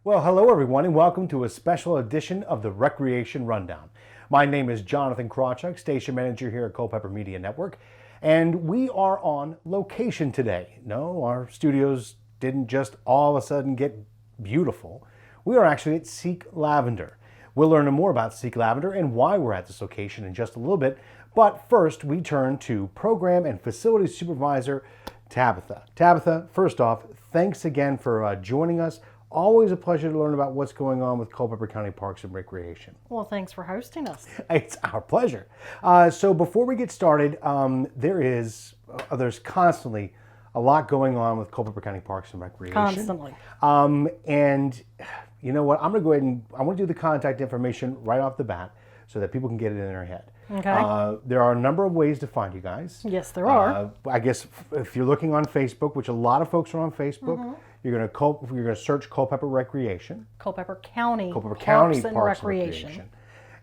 Well, hello everyone, and welcome to a special edition of the Recreation Rundown. My name is Jonathan Krawchuk, station manager here at Culpepper Media Network, and we are on location today. No, our studios didn't just all of a sudden get beautiful. We are actually at Seek Lavender. We'll learn more about Seek Lavender and why we're at this location in just a little bit, but first we turn to Program and Facility Supervisor Tabitha. Tabitha, first off, thanks again for joining us. Always a pleasure to learn about what's going on with Culpeper County Parks and Recreation. Well, thanks for hosting us. It's our pleasure. So before we get started, there's constantly a lot going on with Culpeper County Parks and Recreation. Constantly. And you know what? I'm going to go ahead and I want to do the contact information right off the bat so that people can get it in their head. Okay. There are a number of ways to find you guys. Yes, there are. I guess if you're looking on Facebook, which a lot of folks are on Facebook, you're going to search Culpepper Recreation. Culpeper County Parks and Recreation.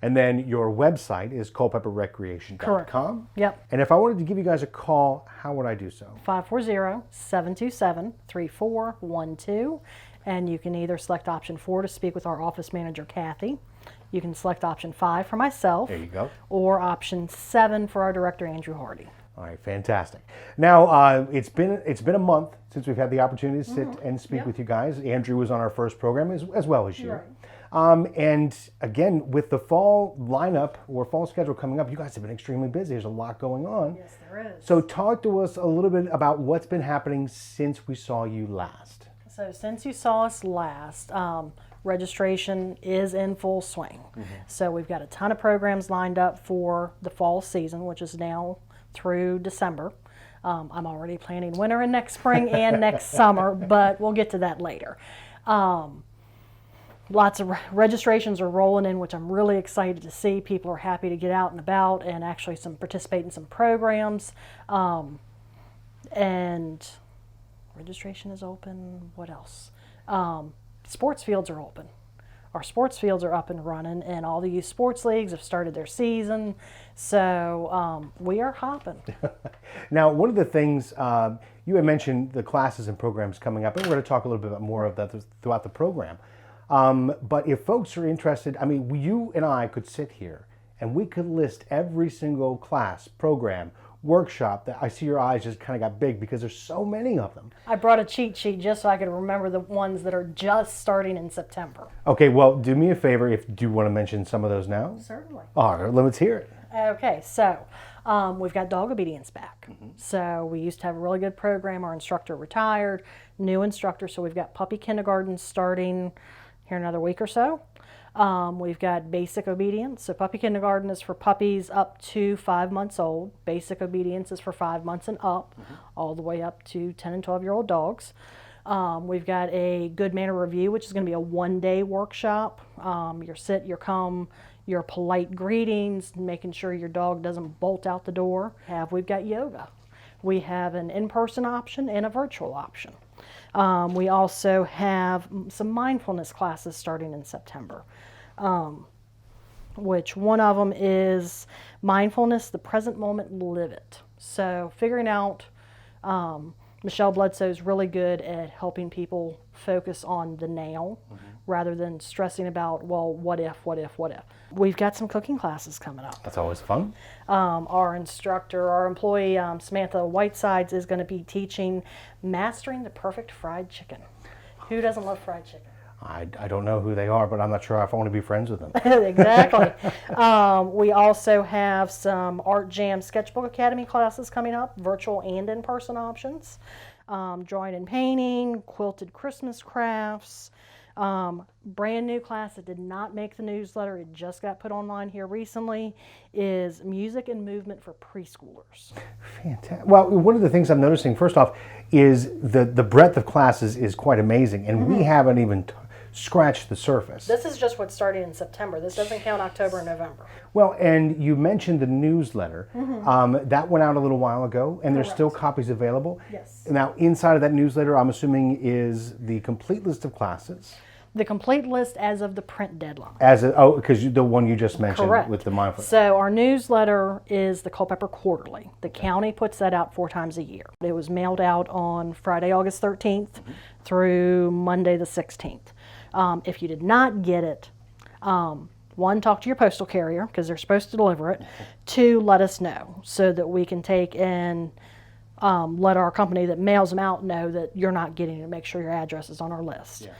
And then your website is culpepperrecreation.com. Correct. Yep. And if I wanted to give you guys a call, how would I do so? 540-727-3412. And you can either select option 4 to speak with our office manager, Kathy. You can select option 5 for myself. There you go. Or option 7 for our director, Andrew Hardy. All right, fantastic. Now, it's been a month since we've had the opportunity to sit and speak with you guys. Andrew was on our first program as well as you. Right. And again, with the fall lineup or fall schedule coming up, you guys have been extremely busy. There's a lot going on. Yes, there is. So talk to us a little bit about what's been happening since we saw you last. So since you saw us last, registration is in full swing. So we've got a ton of programs lined up for the fall season, which is now through December. I'm already planning winter and next spring and next summer, but we'll get to that later. Lots of registrations are rolling in, which I'm really excited to see. People are happy to get out and about and actually participate in some programs. And registration is open. What else? Sports fields are open. Our sports fields are up and running, and all the youth sports leagues have started their season. So we are hopping. Now, one of the things you had mentioned the classes and programs coming up, and we're going to talk a little bit more of that throughout the program. But if folks are interested, I mean, you and I could sit here and we could list every single class, program, workshop that I see your eyes just kind of got big because there's so many of them. I brought a cheat sheet just so I could remember the ones that are just starting in September. Okay, well, do me a favor. Do you want to mention some of those now? Certainly. All right, let's hear it. Okay, so we've got dog obedience back. So we used to have a really good program. Our instructor retired, new instructor. So we've got puppy kindergarten starting here in another week or so. We've got basic obedience. So puppy kindergarten is for puppies up to 5 months old. Basic obedience is for 5 months and up, all the way up to 10 and 12-year-old dogs. We've got a good manner review, which is going to be a one-day workshop. Your sit, your come, your polite greetings, making sure your dog doesn't bolt out the door. We've got yoga. We have an in-person option and a virtual option. We also have some mindfulness classes starting in September, which one of them is mindfulness, the present moment, live it. So figuring out, Michelle Bledsoe's really good at helping people focus on the now rather than stressing about, well, what if. We've got some cooking classes coming up. That's always fun. Our instructor, our employee, Samantha Whitesides, is going to be teaching mastering the perfect fried chicken. Who doesn't love fried chicken? I don't know who they are, but I'm not sure if I want to be friends with them. Exactly. We also have some Art Jam Sketchbook Academy classes coming up, virtual and in-person options. Drawing and painting, quilted Christmas crafts. Brand new class that did not make the newsletter, it just got put online here recently, is music and movement for preschoolers. Fantastic. Well, one of the things I'm noticing, first off, is the breadth of classes is quite amazing, and we haven't even scratched the surface. This is just what's starting in September. This doesn't count October and November. Well, and you mentioned the newsletter. That went out a little while ago, and there's still copies available. Yes. Now, inside of that newsletter, I'm assuming is the complete list of classes. The complete list as of the print deadline. Because the one you just mentioned. Correct. With the mindfulness. So our newsletter is the Culpepper Quarterly. The county puts that out 4 times a year. It was mailed out on Friday, August 13th through Monday the 16th. If you did not get it, one, talk to your postal carrier because they're supposed to deliver it. Two, let us know so that we can take and let our company that mails them out know that you're not getting it. Make sure your address is on our list. Yeah.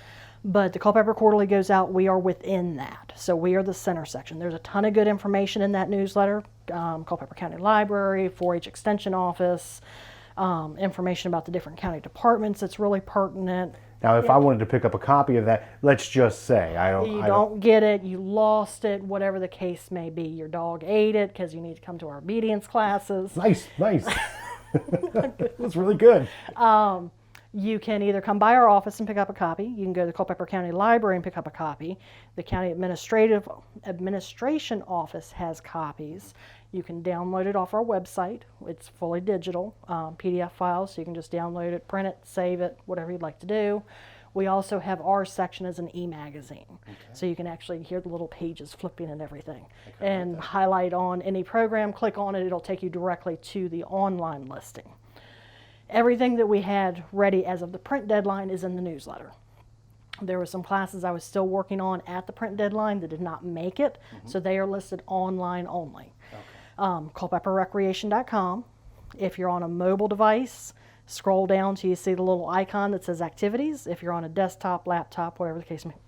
But the Culpepper Quarterly goes out. We are within that. So we are the center section. There's a ton of good information in that newsletter. Culpeper County Library, 4-H Extension Office, information about the different county departments that's really pertinent. Now, if I wanted to pick up a copy of that, let's just say you don't get it, you lost it, whatever the case may be. Your dog ate it because you need to come to our obedience classes. Nice. That's really good. You can either come by our office and pick up a copy. You can go to the Culpeper County Library and pick up a copy. The County Administration Office has copies. You can download it off our website. It's fully digital, PDF files, so you can just download it, print it, save it, whatever you'd like to do. We also have our section as an e-magazine, so you can actually hear the little pages flipping and everything. And highlight on any program, click on it, it'll take you directly to the online listing. Everything that we had ready as of the print deadline is in the newsletter. There were some classes I was still working on at the print deadline that did not make it, so they are listed online only. Culpepperrecreation.com. If you're on a mobile device, scroll down till you see the little icon that says activities. If you're on a desktop, laptop, whatever the case may be,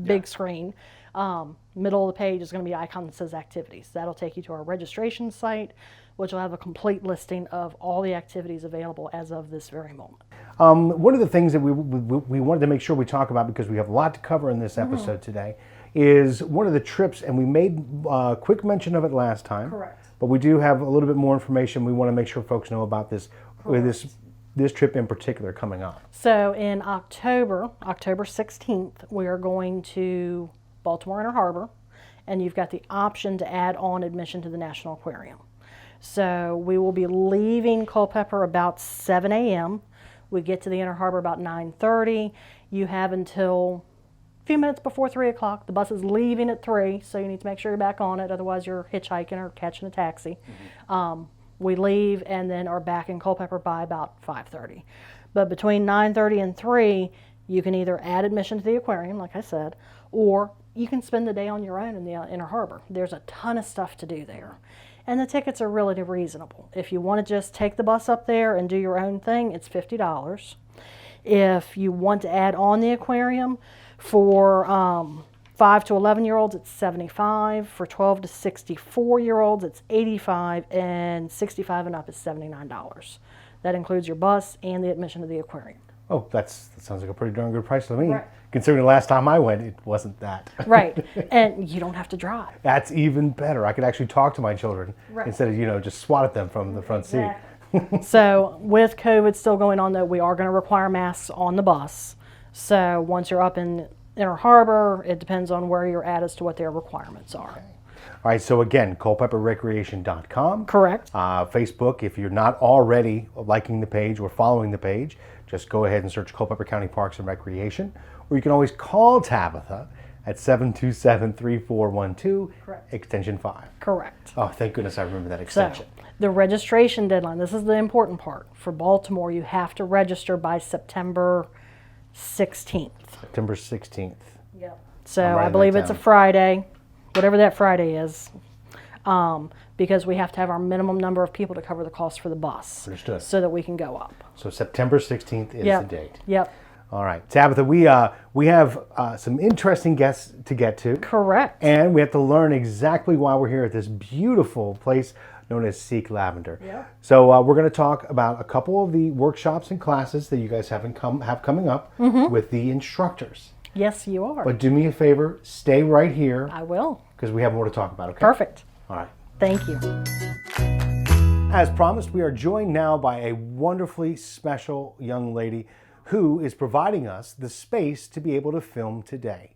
big screen, middle of the page is going to be an icon that says activities. That'll take you to our registration site, which will have a complete listing of all the activities available as of this very moment. One of the things that we wanted to make sure we talk about, because we have a lot to cover in this episode today, is one of the trips, and we made quick mention of it last time. Correct. But we do have a little bit more information. We want to make sure folks know about this trip in particular coming up. So in October 16th, we are going to Baltimore Inner Harbor, and you've got the option to add on admission to the National Aquarium. So we will be leaving Culpeper about 7 a.m. We get to the Inner Harbor about 9:30. You have until a few minutes before 3 o'clock. The bus is leaving at 3, so you need to make sure you're back on it. Otherwise, you're hitchhiking or catching a taxi. We leave and then are back in Culpeper by about 5:30. But between 9:30 and 3, you can either add admission to the aquarium, like I said, or you can spend the day on your own in the Inner Harbor. There's a ton of stuff to do there. And the tickets are really reasonable. If you want to just take the bus up there and do your own thing, it's $50. If you want to add on the aquarium, for 5 to 11-year-olds, it's $75. For 12 to 64-year-olds, it's $85, and 65 and up is $79. That includes your bus and the admission to the aquarium. Oh, that sounds like a pretty darn good price to me. Right. Considering the last time I went, it wasn't that. Right, and you don't have to drive. That's even better. I could actually talk to my children instead of, just swat at them from the front seat. So with COVID still going on, though, we are going to require masks on the bus. So once you're up in Inner Harbor, it depends on where you're at as to what their requirements are. Okay. All right, so again, culpepperrecreation.com. Correct. Facebook, if you're not already liking the page or following the page, just go ahead and search Culpeper County Parks and Recreation. Or you can always call Tabitha at 727-3412, extension 5. Correct. Oh, thank goodness I remember that extension. So, the registration deadline, this is the important part. For Baltimore, you have to register by September 16th. September 16th. Yep. So I believe it's a Friday, whatever that Friday is, because we have to have our minimum number of people to cover the cost for the bus. Understood. So that we can go up. So September 16th is the date. Yep. All right, Tabitha, we have some interesting guests to get to. Correct. And we have to learn exactly why we're here at this beautiful place known as Seek Lavender. Yep. So we're going to talk about a couple of the workshops and classes that you guys have coming up with the instructors. Yes, you are. But do me a favor, stay right here. I will. Because we have more to talk about, okay? Perfect. All right. Thank you. As promised, we are joined now by a wonderfully special young lady who is providing us the space to be able to film today.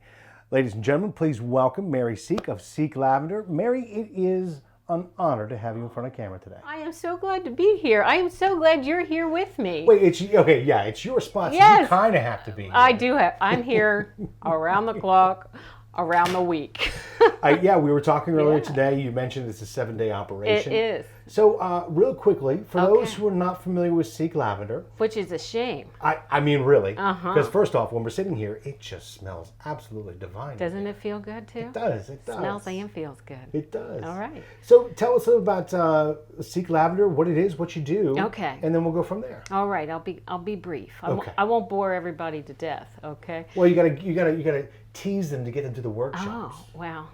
Ladies and gentlemen, please welcome Mary Seek of Seek Lavender. Mary, it is an honor to have you in front of camera today. I am so glad to be here. I am so glad you're here with me. Wait, it's your spot, so Yes. you kind of have to be here. I do have. I'm here around the clock, around the week. We were talking earlier today. You mentioned it's a 7-day operation. It is. So real quickly, for Okay. those who are not familiar with Sikh lavender, Which is a shame. I mean really, Uh-huh. because first off, when we're sitting here, it just smells absolutely divine. Doesn't it feel good too? It does. It does. Smells and feels good. It does. All right. So tell us a little about Sikh lavender, what it is, what you do. Okay. And then we'll go from there. All right, I'll be brief. Okay. I won't bore everybody to death, okay? Well, you gotta tease them to get them to the workshops. Oh, wow.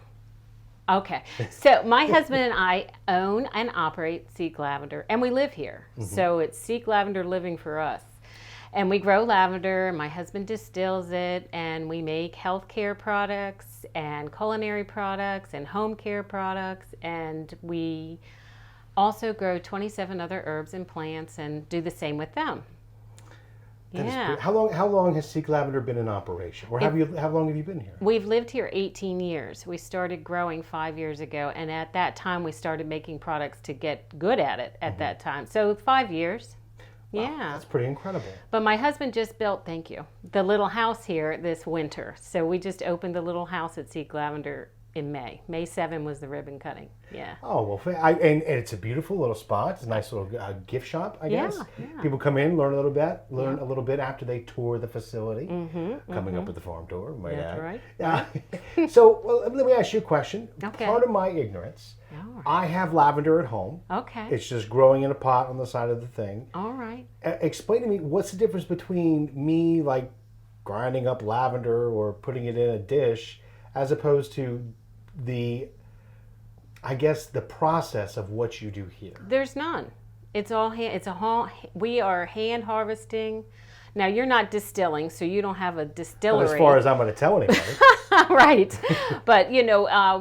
Okay. So my husband and I own and operate Sikh Lavender, and we live here. So it's Sikh Lavender living for us. And we grow lavender, my husband distills it, and we make healthcare products and culinary products and home care products, and we also grow 27 other herbs and plants and do the same with them. That is Yeah. great. How long has Sikh lavender been in operation? Or how long have you been here? We've lived here 18 years. We started growing 5 years ago, and at that time we started making products to get good at it at that time. So 5 years. Yeah. That's pretty incredible. But my husband just built, thank you, the little house here this winter. So we just opened the little house at Sikh Lavender in May. May 7 was the ribbon cutting. Yeah. Oh, well, and it's a beautiful little spot. It's a nice little gift shop, I guess. Yeah. People come in, learn a little bit after they tour the facility. Coming up with the farm tour, might That's add. right. Yeah. So let me ask you a question. Okay. Part of my ignorance, All right. I have lavender at home. Okay. It's just growing in a pot on the side of the thing. All right. Explain to me, what's the difference between me like grinding up lavender or putting it in a dish as opposed to the process of what you do here? There's none. It's all hand. We are hand harvesting. Now you're not distilling, so you don't have a distillery. Well, as far as I'm going to tell anybody. Right. But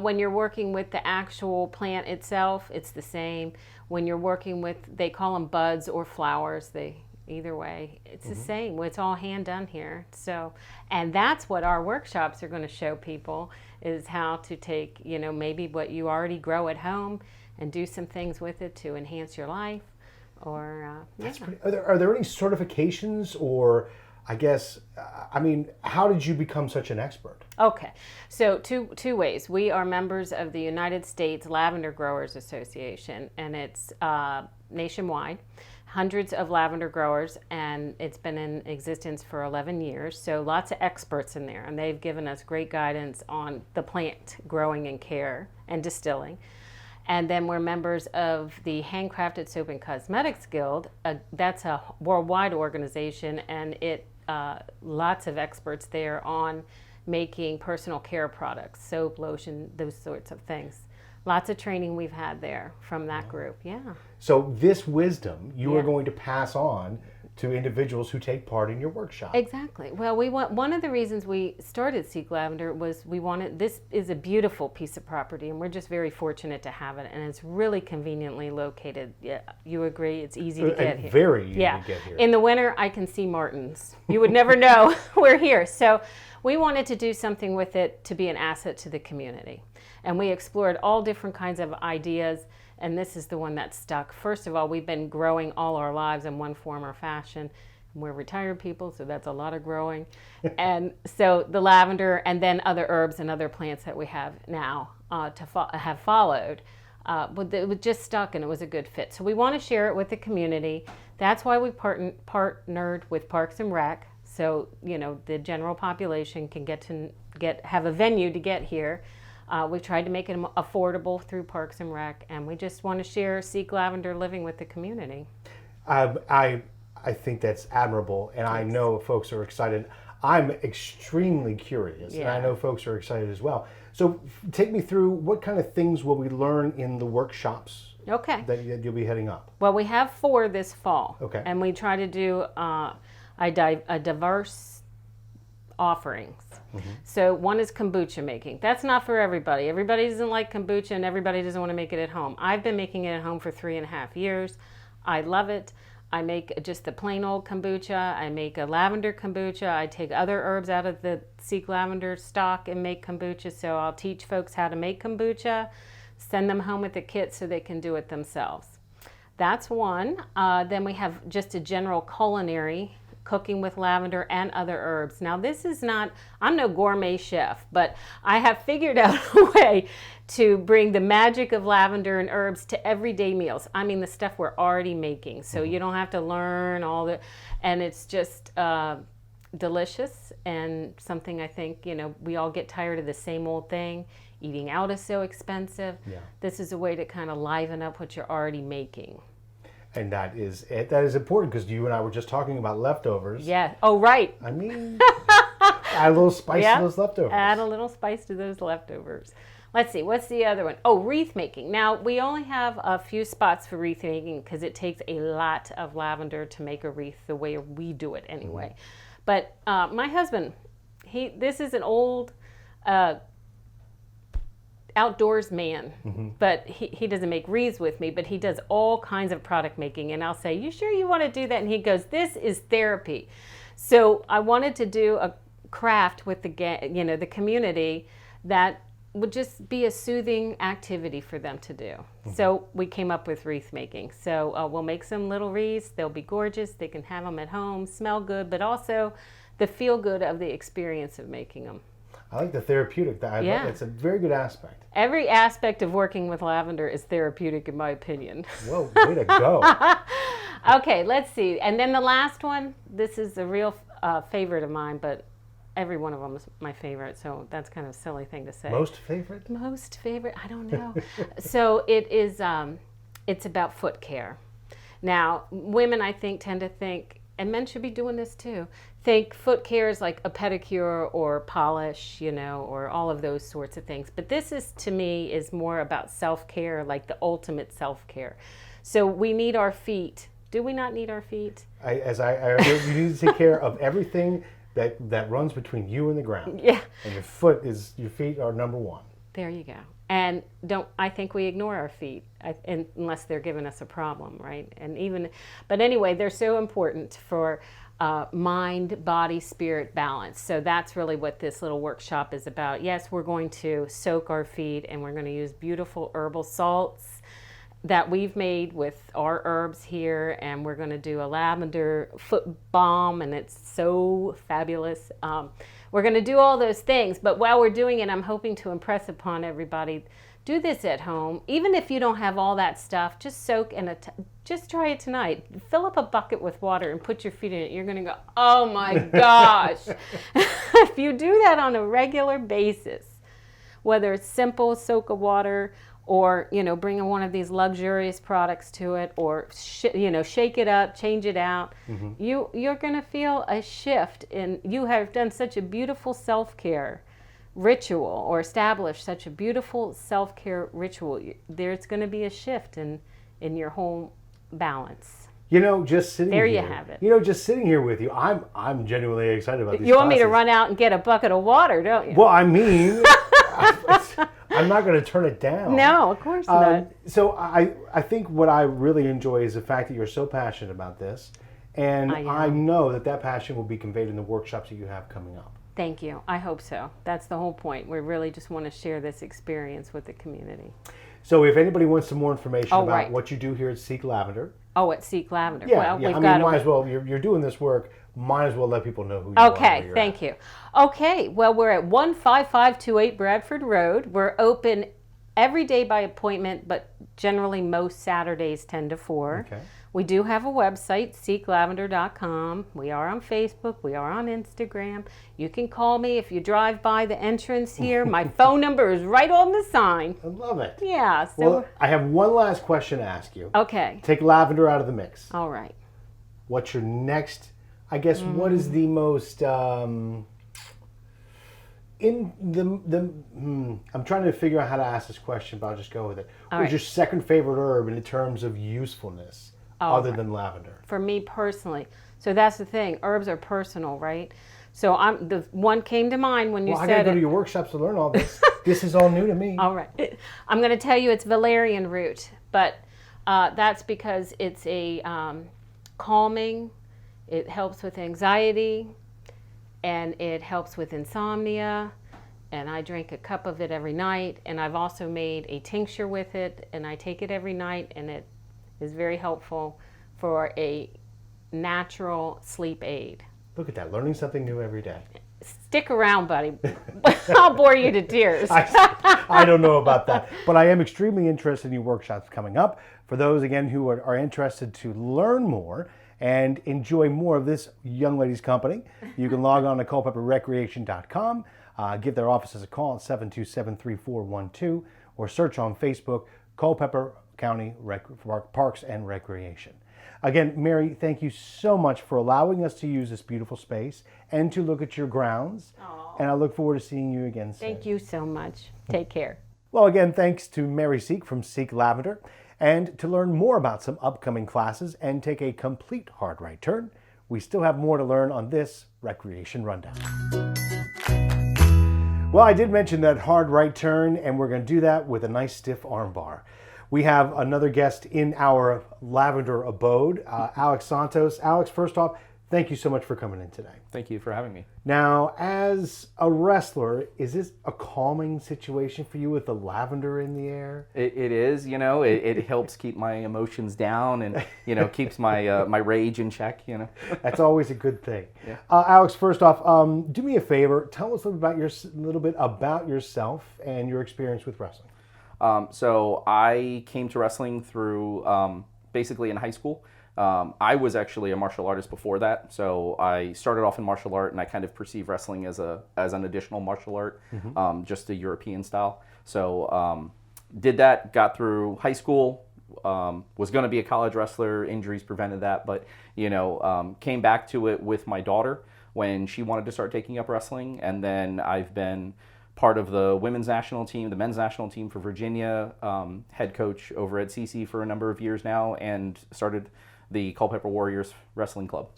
when you're working with the actual plant itself, it's the same. When you're working with, they call them buds or flowers. Either way, it's the same. It's all hand done here. So, and that's what our workshops are going to show people, is how to take, maybe what you already grow at home and do some things with it to enhance your life. Or That's pretty, are there any certifications, or how did you become such an expert? Okay, so two ways. We are members of the United States Lavender Growers Association, and it's nationwide. Hundreds of lavender growers, and it's been in existence for 11 years. So lots of experts in there, and they've given us great guidance on the plant growing and care and distilling. And then we're members of the Handcrafted Soap and Cosmetics Guild. That's a worldwide organization, and lots of experts there on making personal care products, soap, lotion, those sorts of things. Lots of training we've had there from that group, yeah. So this wisdom you are going to pass on to individuals who take part in your workshop. Exactly. Well, one of the reasons we started Sikh Lavender was this is a beautiful piece of property, and we're just very fortunate to have it, and it's really conveniently located. Yeah, you agree? It's easy to get here. Very easy to get here. In the winter, I can see martins. You would never know we're here. So we wanted to do something with it to be an asset to the community. And we explored all different kinds of ideas, and this is the one that stuck. First of all, we've been growing all our lives in one form or fashion. We're retired people, so that's a lot of growing. And so the lavender, and then other herbs and other plants that we have now have followed. But it was just stuck, and it was a good fit. So we want to share it with the community. That's why we partnered with Parks and Rec. So the general population can have a venue to get here. We've tried to make it affordable through Parks and Rec, and we just want to share Sikh Lavender living with the community. I think that's admirable, and I know folks are excited. I'm extremely curious, and I know folks are excited as well. So take me through, what kind of things will we learn in the workshops that you'll be heading up? Well, we have 4 this fall, and we try to do a diverse offerings. So one is kombucha making. That's not for everybody. Everybody doesn't like kombucha, and everybody doesn't want to make it at home. I've been making it at home for 3.5 years. I love it. I make just the plain old kombucha. I make a lavender kombucha. I take other herbs out of the Sikh lavender stock and make kombucha. So I'll teach folks how to make kombucha, send them home with a kit so they can do it themselves. That's one. Then we have just a general culinary, cooking with lavender and other herbs. Now this is not, I'm no gourmet chef, but I have figured out a way to bring the magic of lavender and herbs to everyday meals. I mean, the stuff we're already making, so you don't have to learn all the, and it's just delicious and something I think, we all get tired of the same old thing. Eating out is so expensive. Yeah. This is a way to kind of liven up what you're already making. And that is it. That is important because you and I were just talking about leftovers. Yeah. Oh, right. I mean, add a little spice to those leftovers. Add a little spice to those leftovers. Let's see, what's the other one? Oh, wreath making. Now, we only have a few spots for wreath making because it takes a lot of lavender to make a wreath the way we do it anyway. But my husband, this is an old outdoors man, but he doesn't make wreaths with me, but he does all kinds of product making. And I'll say, you sure you want to do that? And he goes, this is therapy. So I wanted to do a craft with the community that would just be a soothing activity for them to do. So we came up with wreath making. So we'll make some little wreaths. They'll be gorgeous. They can have them at home, smell good, but also the feel good of the experience of making them. I like the therapeutic. It's a very good aspect. Every aspect of working with lavender is therapeutic, in my opinion. Whoa, way to go. Okay, let's see. And then the last one, this is a real favorite of mine, but every one of them is my favorite, so that's kind of a silly thing to say. Most favorite? Most favorite? I don't know. So it is, it's about foot care. Now, women, I think, tend to think, and men should be doing this too, think foot care is like a pedicure or polish, or all of those sorts of things. But this is, to me, is more about self-care, like the ultimate self-care. So we need our feet. Do we not need our feet? You need to take care of everything that runs between you and the ground. Yeah. And your feet are number one. There you go. And I think we ignore our feet unless they're giving us a problem, right? But anyway, they're so important for mind, body, spirit balance. So that's really what this little workshop is about. Yes, we're going to soak our feet and we're going to use beautiful herbal salts that we've made with our herbs here, and we're going to do a lavender foot balm, and it's so fabulous. We're going to do all those things, but while we're doing it, I'm hoping to impress upon everybody, do this at home. Even if you don't have all that stuff, just soak in just try it tonight. Fill up a bucket with water and put your feet in it. You're going to go, oh my gosh. If you do that on a regular basis, whether it's simple soak of water, or bring one of these luxurious products to it, or shake it up, change it out. You're going to feel a shift you have done such a beautiful self-care ritual, or established such a beautiful self-care ritual. There's going to be a shift in your whole balance. Just sitting there here. You have it. Just sitting here with you, I'm genuinely excited about these You want classes. me to run out and get a bucket of water, don't you? Well, I mean, I'm not going to turn it down. No, of course not. So I think what I really enjoy is the fact that you're so passionate about this. And I know that passion will be conveyed in the workshops that you have coming up. Thank you. I hope so. That's the whole point. We really just want to share this experience with the community. So if anybody wants some more information about what you do here at Seek Lavender. Oh, at Seek Lavender. Yeah, might as well. You're doing this work. Might as well let people know who you are. Okay, thank you. Okay, well, we're at 15528 Bradford Road. We're open every day by appointment, but generally most Saturdays 10 to 4. Okay. We do have a website, seeklavender.com. We are on Facebook. We are on Instagram. You can call me if you drive by the entrance here. My phone number is right on the sign. I love it. Yeah. So well, I have one last question to ask you. Okay. Take lavender out of the mix. All right. What's your next, what is the most, I'm trying to figure out how to ask this question, but I'll just go with it. What's your second favorite herb in terms of usefulness? Other than lavender? For me personally. So that's the thing. Herbs are personal, right? So the one came to mind when you said it. I got to go to your workshops to learn all this. This is all new to me. All right. I'm going to tell you it's Valerian Root, but that's because it's a calming. It helps with anxiety, and it helps with insomnia. And I drink a cup of it every night. And I've also made a tincture with it, and I take it every night, and it is very helpful for a natural sleep aid. Look at that, learning something new every day. Stick around, buddy. I'll bore you to tears. I don't know about that, but I am extremely interested in your workshops coming up. For those, again, who are interested to learn more and enjoy more of this young lady's company, you can log on to culpepperrecreation.com, give their offices a call at 727-3412, or search on Facebook, Culpeper County Parks and Recreation. Again, Mary, thank you so much for allowing us to use this beautiful space and to look at your grounds. Aww. And I look forward to seeing you again soon. Thank you so much. Take care. Well, again, thanks to Mary Seek from Seek Lavender. And to learn more about some upcoming classes and take a complete hard right turn, we still have more to learn on this Recreation Rundown. Well, I did mention that hard right turn, and we're going to do that with a nice stiff arm bar. We have another guest in our Lavender abode, Alex Santos. Alex, first off, thank you so much for coming in today. Thank you for having me. Now, as a wrestler, is this a calming situation for you with the lavender in the air? It is, it helps keep my emotions down and, keeps my my rage in check, That's always a good thing. Yeah. Alex, first off, do me a favor. Tell us a little bit about yourself and your experience with wrestling. So I came to wrestling through basically in high school. I was actually a martial artist before that, so I started off in martial art, and I kind of perceive wrestling as an additional martial art, just a European style. So did that, got through high school, was going to be a college wrestler, injuries prevented that, but came back to it with my daughter when she wanted to start taking up wrestling, and then I've been part of the women's national team, the men's national team for Virginia, head coach over at CC for a number of years now, and started the Culpepper Warriors Wrestling Club.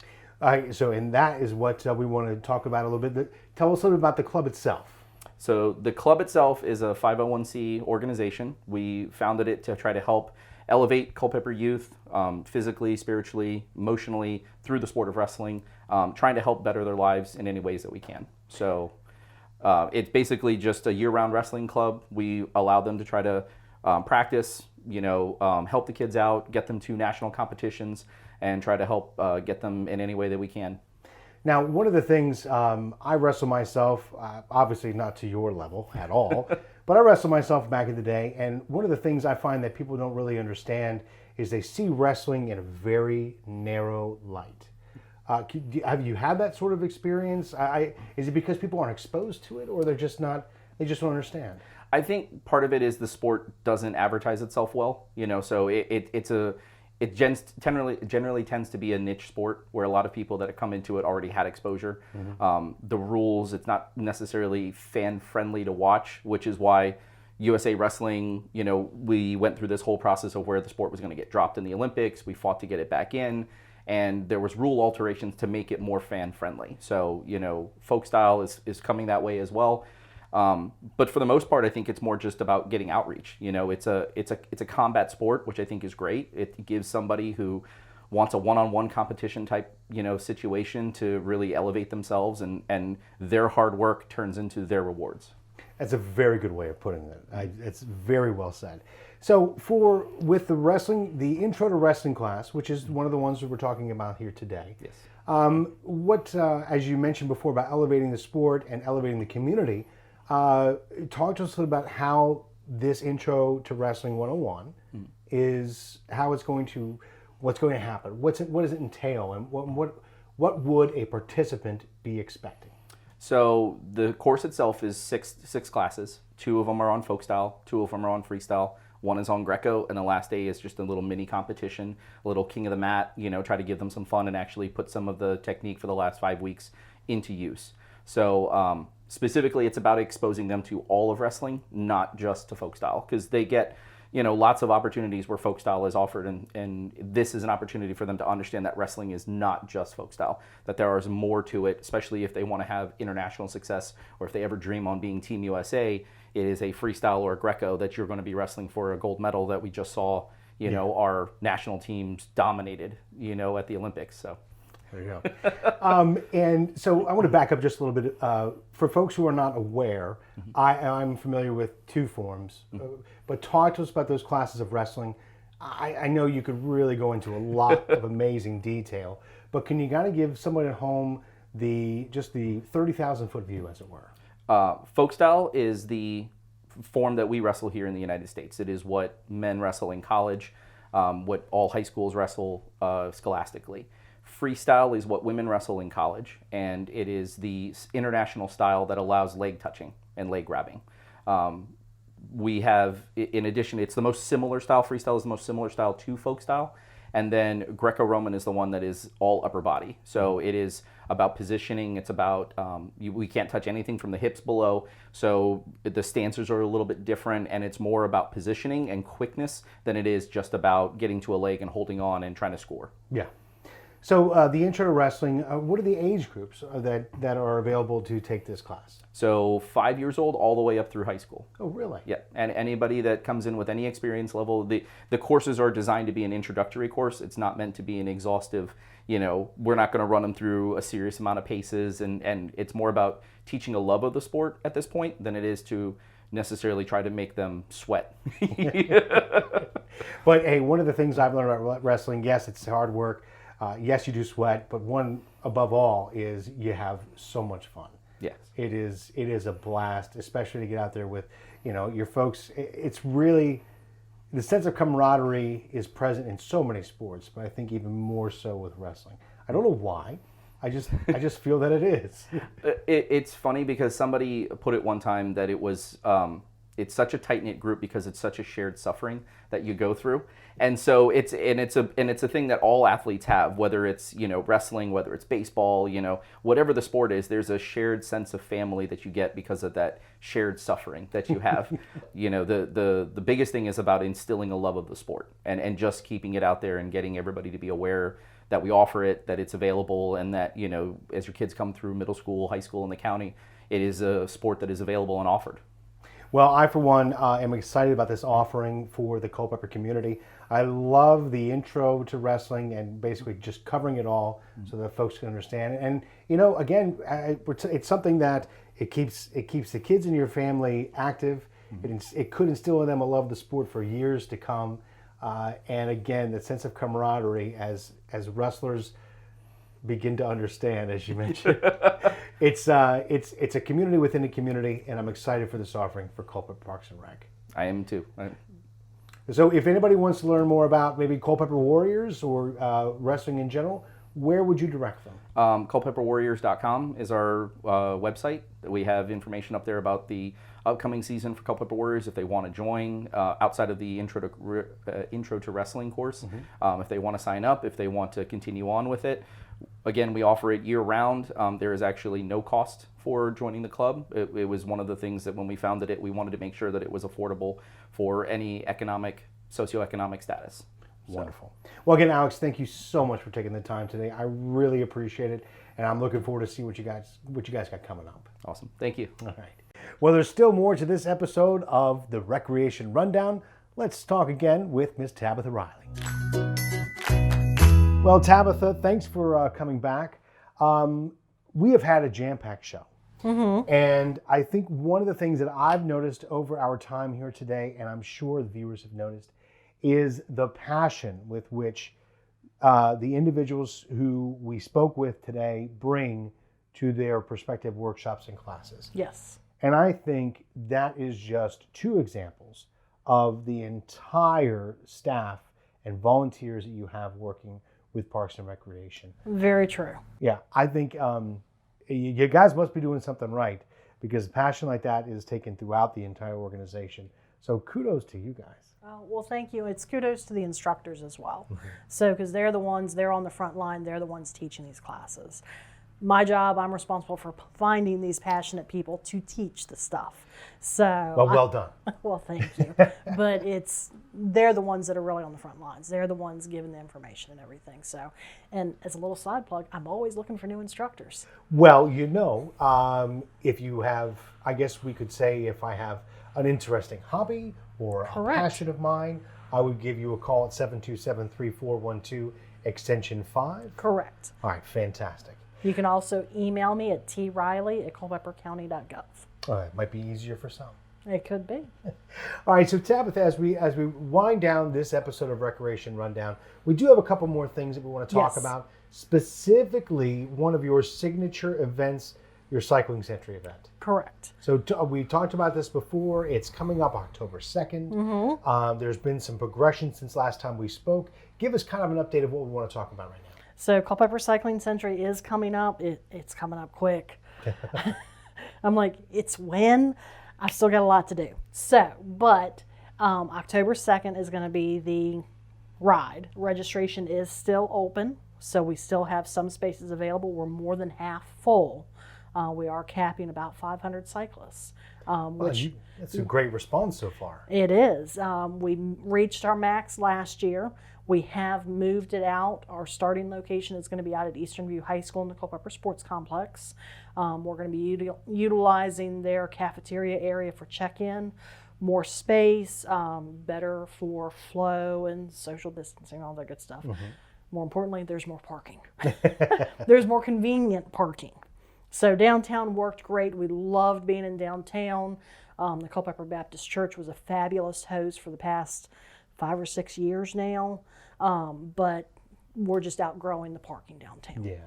And that is what we want to talk about a little bit. Tell us a little bit about the club itself. So the club itself is a 501c organization. We founded it to try to help elevate Culpepper youth physically, spiritually, emotionally through the sport of wrestling, trying to help better their lives in any ways that we can. So it's basically just a year-round wrestling club. We allow them to try to practice, help the kids out, get them to national competitions, and try to help get them in any way that we can. Now, one of the things I wrestle myself, obviously not to your level at all, but I wrestled myself back in the day, and one of the things I find that people don't really understand is they see wrestling in a very narrow light. Have you had that sort of experience? Is it because people aren't exposed to it, or they just don't understand? I think part of it is the sport doesn't advertise itself well, so it generally tends to be a niche sport where a lot of people that have come into it already had exposure. The rules, it's not necessarily fan friendly to watch, which is why USA Wrestling, we went through this whole process of where the sport was going to get dropped in the Olympics. We fought to get it back in, and there was rule alterations to make it more fan friendly. So, folk style is coming that way as well. But for the most part, I think it's more just about getting outreach. It's a combat sport, which I think is great. It gives somebody who wants a one-on-one competition type, situation to really elevate themselves, and their hard work turns into their rewards. That's a very good way of putting it. It's very well said. So with the wrestling, the intro to wrestling class, which is one of the ones that we're talking about here today. Yes. As you mentioned before about elevating the sport and elevating the community, talk to us a little about how this intro to Wrestling 101 is, what's going to happen, what does it entail, and what would a participant be expecting? So the course itself is six classes. 2 of them are on folk style, 2 of them are on freestyle, 1 is on Greco, and the last day is just a little mini competition, a little king of the mat, try to give them some fun and actually put some of the technique for the last 5 weeks into use. So specifically, it's about exposing them to all of wrestling, not just to folk style, because they get, lots of opportunities where folk style is offered, and this is an opportunity for them to understand that wrestling is not just folk style, that there is more to it, especially if they want to have international success, or if they ever dream on being Team USA. It is a freestyle or a Greco that you're going to be wrestling for a gold medal that we just saw, our national teams dominated, at the Olympics. So. There you go. And so I want to back up just a little bit. For folks who are not aware, I'm familiar with 2 forms, but talk to us about those classes of wrestling. I know you could really go into a lot of amazing detail, but can you kind of give someone at home just the 30,000-foot view, as it were. Folk style is the form that we wrestle here in the United States. It is what men wrestle in college, what all high schools wrestle scholastically. Freestyle is what women wrestle in college, and it is the international style that allows leg touching and leg grabbing. We have, in addition, it's the most similar style. Freestyle is the most similar style to folk style. And then Greco-Roman is the one that is all upper body. So it is about positioning. It's about, we can't touch anything from the hips below. So the stances are a little bit different, and it's more about positioning and quickness than it is just about getting to a leg and holding on and trying to score. Yeah. So the intro to wrestling, what are the age groups that are available to take this class? So 5 years old all the way up through high school. Oh, really? Yeah, and anybody that comes in with any experience level, the courses are designed to be an introductory course. It's not meant to be an exhaustive, we're not going to run them through a serious amount of paces, and it's more about teaching a love of the sport at this point than it is to necessarily try to make them sweat. But hey, one of the things I've learned about wrestling, yes, it's hard work. Yes, you do sweat, but one above all is you have so much fun. Yes. It is a blast, especially to get out there with, your folks. It's really, the sense of camaraderie is present in so many sports, but I think even more so with wrestling. I don't know why. I just feel that it is. It's funny because somebody put it one time that it was, it's such a tight-knit group because it's such a shared suffering that you go through. And so it's a thing that all athletes have, whether it's, wrestling, whether it's baseball, whatever the sport is, there's a shared sense of family that you get because of that shared suffering that you have. The biggest thing is about instilling a love of the sport and just keeping it out there and getting everybody to be aware that we offer it, that it's available, and that, as your kids come through middle school, high school in the county, it is a sport that is available and offered. Well, I, for one, am excited about this offering for the Culpepper community. I love the intro to wrestling and basically just covering it all so that folks can understand. And, again, it's something that it keeps the kids in your family active. It could instill in them a love of the sport for years to come. And, again, the sense of camaraderie as wrestlers begin to understand, as you mentioned. It's a community within a community, and I'm excited for this offering for Culpepper Parks and Rec. I am too. So if anybody wants to learn more about maybe Culpepper Warriors or wrestling in general, where would you direct them? Culpepperwarriors.com is our website. We have information up there about the upcoming season for Culpepper Warriors if they want to join outside of the intro to wrestling course. If they want to sign up, if they want to continue on with it. Again, we offer it year-round. There is actually no cost for joining the club. It was one of the things that when we founded it, we wanted to make sure that it was affordable for any socioeconomic status. Wonderful. Well, again, Alex, thank you so much for taking the time today. I really appreciate it, and I'm looking forward to see what you guys got coming up. Awesome. Thank you. All right. Well, there's still more to this episode of the Recreation Rundown. Let's talk again with Miss Tabitha Riley. Well, Tabitha, thanks for coming back. We have had a jam-packed show. And I think one of the things that I've noticed over our time here today, and I'm sure the viewers have noticed, is the passion with which the individuals who we spoke with today bring to their prospective workshops and classes. Yes. And I think that is just two examples of the entire staff and volunteers that you have working with Parks and Recreation. Very true. Yeah, I think you guys must be doing something right, because passion like that is taken throughout the entire organization. So kudos to you guys. Well, thank you. It's kudos to the instructors as well. So, because they're on the front line, they're the ones teaching these classes. My job, I'm responsible for finding these passionate people to teach the stuff. So, well done. Well, thank you. But they're the ones that are really on the front lines. They're the ones giving the information and everything. So, and as a little side plug, I'm always looking for new instructors. Well, if you have, I guess we could say, if I have an interesting hobby or a passion of mine, I would give you a call at 727-3412, extension 5. Correct. All right, fantastic. You can also email me at triley@culpeppercounty.gov. It might be easier for some. It could be. All right, so Tabitha, as we wind down this episode of Recreation Rundown, we do have a couple more things that we want to talk Yes. about. Specifically, one of your signature events, your Cycling Century event. Correct. So we talked about this before. It's coming up October 2nd. There's been some progression since last time we spoke. Give us kind of an update of what we want to talk about right now. So Culpepper Cycling Century is coming up. It's coming up quick. I'm like, it's when? I've still got a lot to do. So, but October 2nd is going to be the ride. Registration is still open, so we still have some spaces available. We're more than half full. We are capping about 500 cyclists, which That's a great response so far. it is. We reached our max last year. We have moved it out. Our starting location is going to be out at Eastern View High School in the Culpepper Sports Complex. We're going to be utilizing their cafeteria area for check-in, more space, better for flow and social distancing, all that good stuff. More importantly, there's more parking. There's more convenient parking. So downtown worked great. We loved being in downtown. The Culpepper Baptist Church was a fabulous host for the past 5 or 6 years now, but we're just outgrowing the parking downtown. Yeah.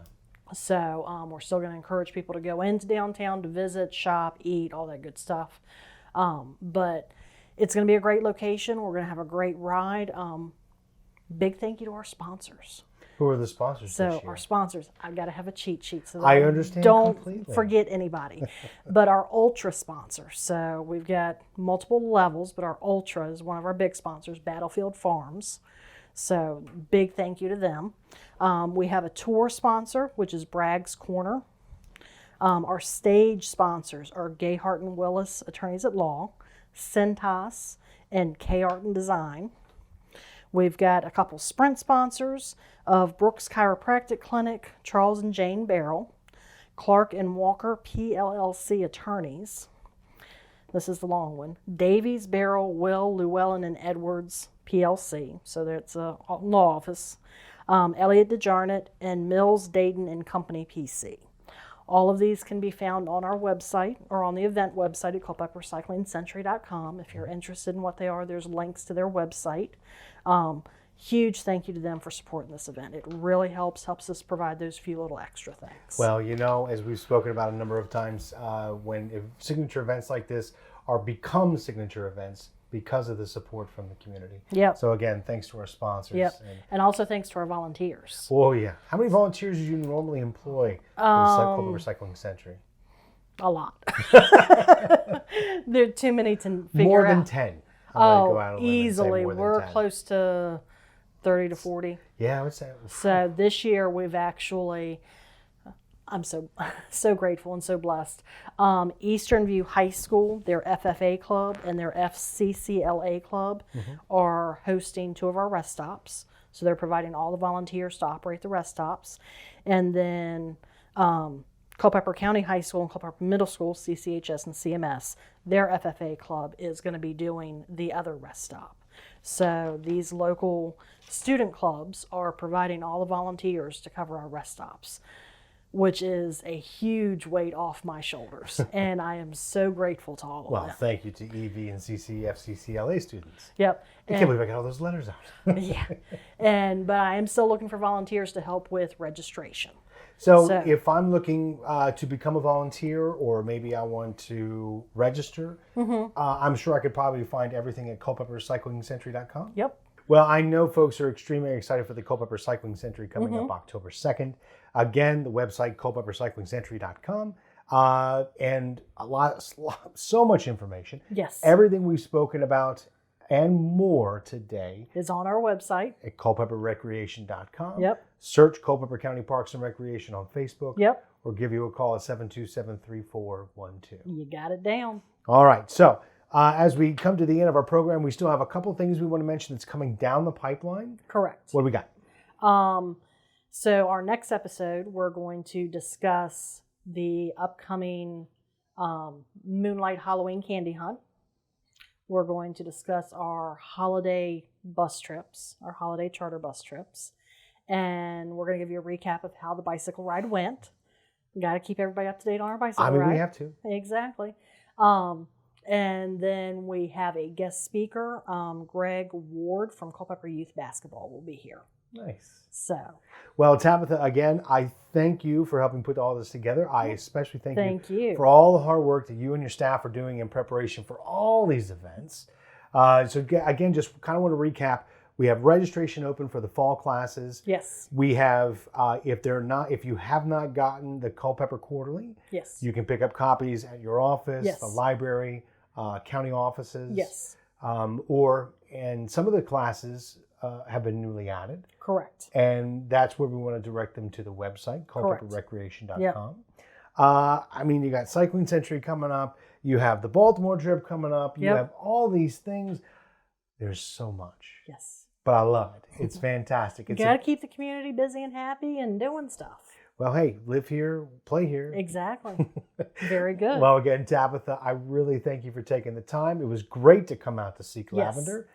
So we're still going to encourage people to go into downtown to visit, shop, eat, all that good stuff. But it's going to be a great location. We're going to have a great ride. Big thank you to our sponsors. Who are the sponsors So this year? our sponsors, I've got to have a cheat sheet so that I understand don't completely. forget anybody. But our Ultra sponsors, so we've got multiple levels, but our Ultra is one of our big sponsors, Battlefield Farms. So big thank you to them. We have a tour sponsor, which is Bragg's Corner. Our stage sponsors are Gayhart and Willis Attorneys at Law, Santos, and K Art and Design. We've got a couple sprint sponsors of Brooks Chiropractic Clinic, Charles and Jane Barrel, Clark and Walker PLLC Attorneys. This is the long one. Davies, Barrel, Will, Llewellyn, and Edwards PLC. So that's a law office. Elliott DeJarnett and Mills, Dayton and Company PC. All of these can be found on our website or on the event website at culpeppercyclingcentury.com. If you're interested in what they are, there's links to their website. Huge thank you to them for supporting this event. It really helps us provide those few little extra things. Well, as we've spoken about a number of times, when signature events like this become signature events because of the support from the community. Yep. So again, thanks to our sponsors. Yep. And also thanks to our volunteers. Oh yeah. How many volunteers do you normally employ for the Culpepper Cycling Century? A lot. There are too many to figure More out. than 10. I'm gonna go out on a limb and say Easily. more than We're 10. close to 30 to 40. Yeah, I would say. So this year we've actually, I'm so grateful and so blessed. Eastern View High School, their FFA club and their FCCLA club are hosting 2 of our rest stops. So they're providing all the volunteers to operate the rest stops. And then Culpeper County High School and Culpeper Middle School, CCHS and CMS, their FFA club is going to be doing the other rest stop. So these local student clubs are providing all the volunteers to cover our rest stops, which is a huge weight off my shoulders. And I am so grateful to all of Well, them. thank you to EV and FCCLA students. Yep. I can't believe I got all those letters out. Yeah. But I am still looking for volunteers to help with registration. So So- if I'm looking to become a volunteer, or maybe I want to register, I'm sure I could probably find everything at culpeppercyclingcentury.com. Yep. Well, I know folks are extremely excited for the Culpepper Cycling Century coming up October 2nd. Again, the website, culpeppercyclingcentury.com. And so much information. Yes. Everything we've spoken about and more today Is on our website. at culpepperrecreation.com. Yep. Search Culpeper County Parks and Recreation on Facebook. Yep. Or give you a call at 727-3412. You got it down. All right. So as we come to the end of our program, we still have a couple things we want to mention that's coming down the pipeline. Correct. What do we got? So our next episode, we're going to discuss the upcoming Moonlight Halloween Candy Hunt. We're going to discuss our holiday bus trips, our holiday charter bus trips. And we're going to give you a recap of how the bicycle ride went. We got to keep everybody up to date on our bicycle ride. We have to. Exactly. And then we have a guest speaker, Greg Ward from Culpepper Youth Basketball will be here. Nice. So, Well, Tabitha, again, I thank you for helping put all this together. I especially thank you for all the hard work that you and your staff are doing in preparation for all these events. Again, just kind of want to recap. We have registration open for the fall classes. Yes. We have, if you have not gotten the Culpepper Quarterly, Yes. you can pick up copies at your office, Yes. the library, county offices. Yes. And some of the classes have been newly added. Correct. And that's where we want to direct them to the website, culpepperrecreation.com. Yep. You got Cycling Century coming up. You have the Baltimore trip coming up. You Yep. have all these things. There's so much. Yes. But I love it. It's fantastic. You got to keep the community busy and happy and doing stuff. Well, hey, live here, play here. Exactly. Very good. Well, again, Tabitha, I really thank you for taking the time. It was great to come out to seek Yes. Lavender.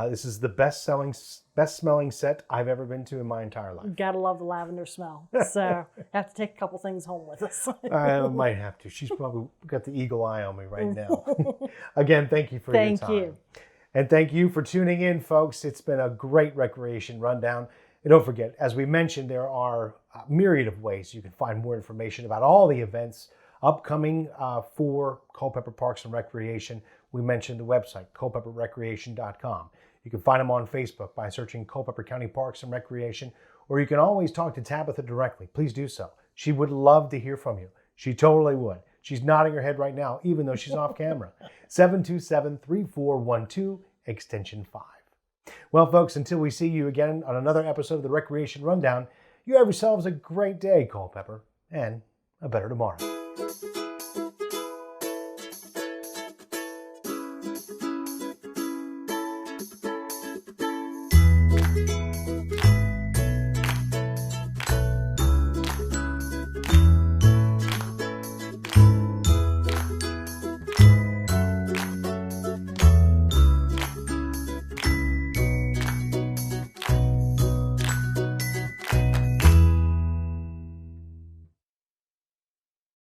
This is the best smelling set I've ever been to in my entire life. Gotta love the lavender smell. So have to take a couple things home with us. I might have to. She's probably got the eagle eye on me right now. Again, thank you for your time. Thank you. And thank you for tuning in, folks. It's been a great recreation rundown. And don't forget, as we mentioned, there are a myriad of ways you can find more information about all the events upcoming for Culpepper Parks and Recreation. We mentioned the website, culpepperrecreation.com. You can find them on Facebook by searching Culpeper County Parks and Recreation, or you can always talk to Tabitha directly. Please do so. She would love to hear from you. She totally would. She's nodding her head right now, even though she's off camera. 727-3412, extension 5. Well, folks, until we see you again on another episode of the Recreation Rundown, you have yourselves a great day, Culpepper, and a better tomorrow.